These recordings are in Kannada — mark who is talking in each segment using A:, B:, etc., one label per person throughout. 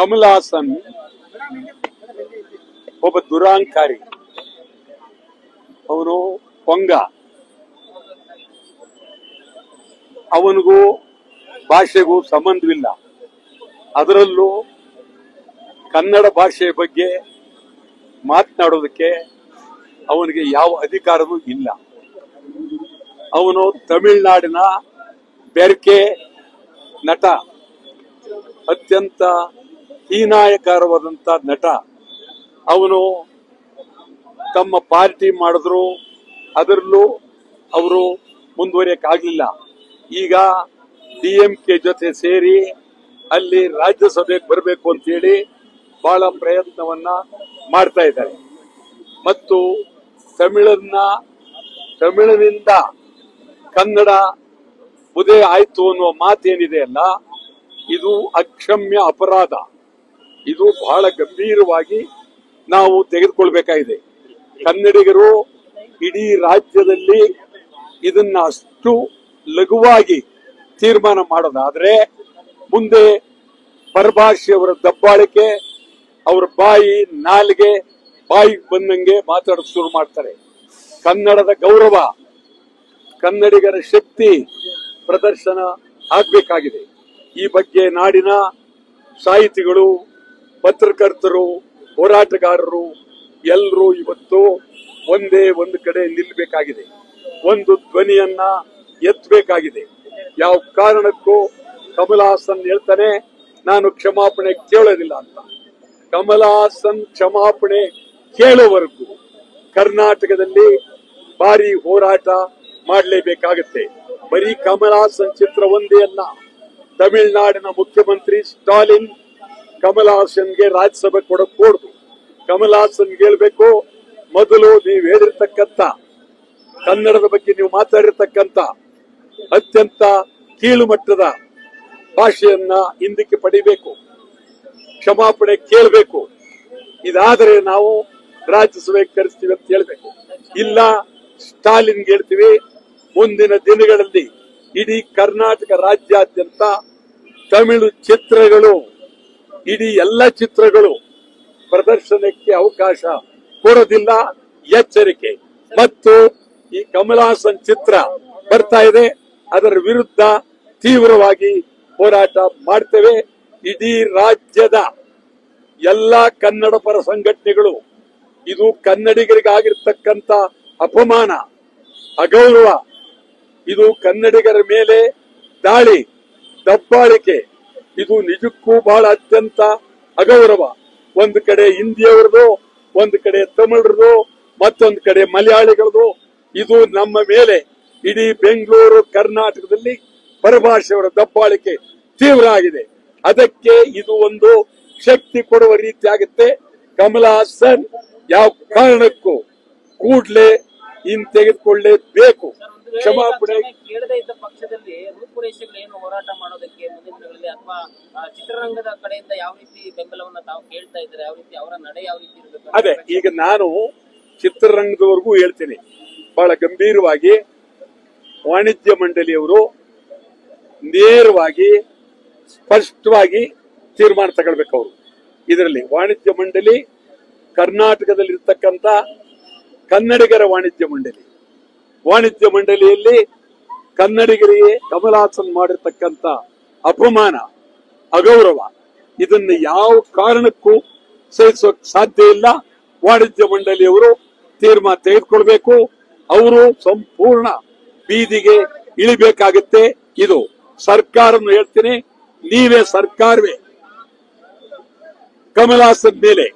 A: ಕಮಲ್ ಹಾಸನ್ ಒಬ್ಬ ದುರಾಂಕಾರಿ, ಅವನು ಪೊಂಗ. ಅವನಿಗೂ ಭಾಷೆಗೂ ಸಂಬಂಧವಿಲ್ಲ. ಅದರಲ್ಲೂ ಕನ್ನಡ ಭಾಷೆಯ ಬಗ್ಗೆ ಮಾತನಾಡೋದಕ್ಕೆ ಅವನಿಗೆ ಯಾವ ಅಧಿಕಾರವೂ ಇಲ್ಲ. ಅವನು ತಮಿಳುನಾಡಿನ ಬೆರ್ಕೆ ನಟ, ಅತ್ಯಂತ ಹೀನಾಯಕರವಾದಂತ ನಟ. ಅವನು ತಮ್ಮ ಪಾರ್ಟಿ ಮಾಡಿದ್ರು, ಅದರಲ್ಲೂ ಅವರು ಮುಂದುವರಿಯಕ್ಕಾಗಲಿಲ್ಲ. ಈಗ DMK ಜೊತೆ ಸೇರಿ ಅಲ್ಲಿ ರಾಜ್ಯಸಭೆಗೆ ಬರಬೇಕು ಅಂತೇಳಿ ಬಹಳ ಪ್ರಯತ್ನವನ್ನ ಮಾಡ್ತಾ ಇದ್ದಾರೆ. ಮತ್ತು ತಮಿಳಿನಿಂದ ಕನ್ನಡ ಉದಯ ಆಯ್ತು ಅನ್ನುವ ಮಾತೇನಿದೆ ಅಲ್ಲ, ಇದು ಅಕ್ಷಮ್ಯ ಅಪರಾಧ. ಇದು ಬಹಳ ಗಂಭೀರವಾಗಿ ನಾವು ತೆಗೆದುಕೊಳ್ಬೇಕಾಗಿದೆ. ಕನ್ನಡಿಗರು ಇಡೀ ರಾಜ್ಯದಲ್ಲಿ ಇದನ್ನ ಅಷ್ಟು ಲಘುವಾಗಿ ತೀರ್ಮಾನ ಮಾಡೋದಾದ್ರೆ ಮುಂದೆ ಪರಭಾಷೆಯವರ ದಬ್ಬಾಳಿಕೆ, ಅವರ ನಾಲಿಗೆ ಬಾಯಿಗೆ ಬಂದಂಗೆ ಮಾತಾಡೋದು ಶುರು ಮಾಡ್ತಾರೆ. ಕನ್ನಡದ ಗೌರವ, ಕನ್ನಡಿಗರ ಶಕ್ತಿ ಪ್ರದರ್ಶನ ಆಗಬೇಕಾಗಿದೆ. ಈ ಬಗ್ಗೆ ನಾಡಿನ ಸಾಹಿತಿಗಳು, ಪತ್ರಕರ್ತರು, ಹೋರಾಟಗಾರರು ಎಲ್ಲರೂ ಇವತ್ತು ಒಂದೇ ಒಂದು ಕಡೆ ನಿಲ್ಲಬೇಕಾಗಿದೆ. ಒಂದು ಧ್ವನಿಯನ್ನ ಎತ್ತಬೇಕಾಗಿದೆ. ಯಾವ ಕಾರಣಕ್ಕೂ ಕಮಲ್ ಹಾಸನ್ ಹೇಳ್ತಾನೆ ನಾನು ಕ್ಷಮಾಪಣೆ ಕೇಳೋದಿಲ್ಲ ಅಂತ. ಕಮಲ್ ಹಾಸನ್ ಕ್ಷಮಾಪಣೆ ಕೇಳುವವರೆಗೂ ಕರ್ನಾಟಕದಲ್ಲಿ ಭಾರಿ ಹೋರಾಟ ಮಾಡಲೇಬೇಕಾಗುತ್ತೆ. ಬರೀ ಕಮಲ್ ಹಾಸನ್ ಚಿತ್ರ ಒಂದೇ ಅಲ್ಲ. ತಮಿಳುನಾಡಿನ ಮುಖ್ಯಮಂತ್ರಿ ಸ್ಟಾಲಿನ್ ಕಮಲ್ ಹಾಸನ್ಗೆ ರಾಜ್ಯಸಭೆ ಕೊಡக்கூಡದು. ಕಮಲ್ ಹಾಸನ್ ಹೇಳ್ಬೇಕು, ಮೊದಲು ನೀವು ಹೇಳಿರ್ತಕ್ಕಂಥ ಕನ್ನಡದ ಬಗ್ಗೆ ನೀವು ಮಾತಾಡಿರ್ತಕ್ಕಂಥ ಅತ್ಯಂತ ಕೀಳು ಮಟ್ಟದ ಭಾಷೆಯನ್ನ ಹಿಂದಕ್ಕೆ ಪಡಿಬೇಕು, ಕ್ಷಮಾಪಣೆ ಕೇಳಬೇಕು. ಇದಾದರೆ ನಾವು ರಾಜ್ಯಸಭೆಗೆ ಕರೆಸ್ತೀವಿ ಅಂತ ಹೇಳ್ಬೇಕು. ಇಲ್ಲ ಸ್ಟಾಲಿನ್ ಹೇಳ್ತೀವಿ, ಮುಂದಿನ ದಿನಗಳಲ್ಲಿ ಇಡೀ ಕರ್ನಾಟಕ ರಾಜ್ಯಾದ್ಯಂತ ತಮಿಳು ಚಿತ್ರಗಳು, ಇಡೀ ಎಲ್ಲ ಚಿತ್ರಗಳು ಪ್ರದರ್ಶನಕ್ಕೆ ಅವಕಾಶ ಕೊಡೋದಿಲ್ಲ, ಎಚ್ಚರಿಕೆ. ಮತ್ತು ಈ ಕಮಲ್ ಹಾಸನ್ ಚಿತ್ರ ಬರ್ತಾ ಇದೆ, ಅದರ ವಿರುದ್ಧ ತೀವ್ರವಾಗಿ ಹೋರಾಟ ಮಾಡ್ತೇವೆ. ಇಡೀ ರಾಜ್ಯದ ಎಲ್ಲಾ ಕನ್ನಡ ಪರ ಸಂಘಟನೆಗಳು ಇದು ಕನ್ನಡಿಗರಿಗಾಗಿರ್ತಕ್ಕಂಥ ಅಪಮಾನ, ಅಗೌರವ, ಇದು ಕನ್ನಡಿಗರ ಮೇಲೆ ದಾಳಿ, ದಬ್ಬಾಳಿಕೆ, ಇದು ನಿಜಕ್ಕೂ ಬಹಳ ಅತ್ಯಂತ ಅಗೌರವ. ಒಂದು ಕಡೆ ಹಿಂದಿಯವರದು, ಒಂದು ಕಡೆ ತಮಿಳರದು, ಮತ್ತೊಂದು ಕಡೆ ಮಲಯಾಳಿಗಳದು. ಇದು ನಮ್ಮ ಮೇಲೆ ಇಡೀ ಬೆಂಗಳೂರು ಕರ್ನಾಟಕದಲ್ಲಿ ಪರಭಾಷೆಯವರ ದಬ್ಬಾಳಿಕೆ ತೀವ್ರ ಆಗಿದೆ. ಅದಕ್ಕೆ ಇದು ಒಂದು ಶಕ್ತಿ ಕೊಡುವ ರೀತಿ ಆಗುತ್ತೆ. ಕಮಲ್ ಹಾಸನ್ ಯಾವ ಕಾರಣಕ್ಕೂ ಕೂಡಲೇ ತೆಗೆದುಕೊಳ್ಳಲೇಬೇಕು. ಕ್ಷಮಾಪಣೆ
B: ಕೇಳದೇ ಇದ್ದ ಪಕ್ಷದಲ್ಲಿ ರೂಪುರೇಷೆಗಳೇನು ಹೋರಾಟ ಮಾಡೋದಕ್ಕೆ ಮುಂದಿನ ದಿನಗಳಲ್ಲಿ ಅಥವಾ ಚಿತ್ರರಂಗದ ಕಡೆಯಿಂದ ಯಾವ ರೀತಿ ಬೆಂಬಲವನ್ನ ತಾವು ಕೇಳ್ತಾ ಇದ್ದಾರೆ, ಯಾವ ರೀತಿ ಅವರ ನಡೆ ಯಾವ ರೀತಿ ಇರಬೇಕು?
A: ಅದೇ ಈಗ ನಾನು ಚಿತ್ರರಂಗದವರೆಗೂ ಹೇಳ್ತೀನಿ, ಬಹಳ ಗಂಭೀರವಾಗಿ ವಾಣಿಜ್ಯ ಮಂಡಳಿಯವರು ನೇರವಾಗಿ ಸ್ಪಷ್ಟವಾಗಿ ತೀರ್ಮಾನ ತಗೊಳ್ಬೇಕು. ಅವರು ಇದರಲ್ಲಿ ವಾಣಿಜ್ಯ ಮಂಡಳಿ, ಕರ್ನಾಟಕದಲ್ಲಿ ಇರ್ತಕ್ಕಂಥ ಕನ್ನಡಿಗರ ವಾಣಿಜ್ಯ ಮಂಡಳಿಯಲ್ಲಿ ಕನ್ನಡಿಗರಿಗೆ ಕಮಲ್ ಹಾಸನ್ ಮಾಡಿರ್ತಕ್ಕಂಥ ಅಪಮಾನ, ಅಗೌರವ, ಇದನ್ನು ಯಾವ ಕಾರಣಕ್ಕೂ ಸಹಿಸೋಕ್ ಸಾಧ್ಯ ಇಲ್ಲ. ವಾಣಿಜ್ಯ ಮಂಡಳಿಯವರು ತೀರ್ಮಾನ ತೆಗೆದುಕೊಳ್ಬೇಕು. ಅವರು ಸಂಪೂರ್ಣ ಬೀದಿಗೆ ಇಳಿಬೇಕಾಗುತ್ತೆ. ಇದು ಸರ್ಕಾರವನ್ನು ಹೇಳ್ತೀನಿ, ನೀವೇ ಸರ್ಕಾರವೇ ಕಮಲ್ ಹಾಸನ್ ಮೇಲೆ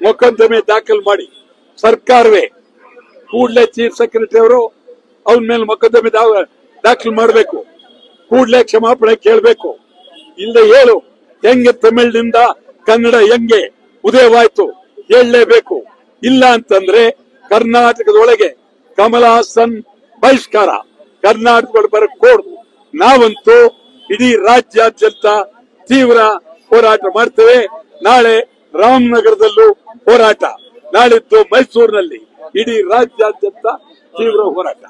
A: ಮೊಕದ್ದಮೆ ದಾಖಲು ಮಾಡಿ, ಸರ್ಕಾರವೇ ಕೂಡಲೇ ಚೀಫ್ ಸೆಕ್ರೆಟರಿ ಅವರು ಅವನ ಮೇಲೆ ಮೊಕದ್ದಮೆ ದಾಖಲು ಮಾಡಬೇಕು. ಕೂಡಲೇ ಕ್ಷಮಾಪಣೆ ಕೇಳಬೇಕು. ಇಲ್ಲದೆ ಹೇಳು ಹೆಂಗೆ ತಮಿಳಿನಿಂದ ಕನ್ನಡ ಹೆಂಗೆ ಉದಯವಾಯ್ತು ಹೇಳಲೇಬೇಕು. ಇಲ್ಲ ಅಂತಂದ್ರೆ ಕರ್ನಾಟಕದೊಳಗೆ ಕಮಲ್ ಹಾಸನ್ ಬಹಿಷ್ಕಾರ, ಕರ್ನಾಟಕದೊಳಗೆ ಬರக்கூಡದು. ನಾವಂತೂ ಇಡೀ ರಾಜ್ಯಾದ್ಯಂತ ತೀವ್ರ ಹೋರಾಟ ಮಾಡ್ತೇವೆ. ನಾಳೆ ರಾಮನಗರದಲ್ಲೂ ಹೋರಾಟ, ನಾಳಿದ್ದು ಮೈಸೂರಿನಲ್ಲಿ, ಇಡೀ ರಾಜ್ಯಾದ್ಯಂತ ತೀವ್ರ ಹೋರಾಟ.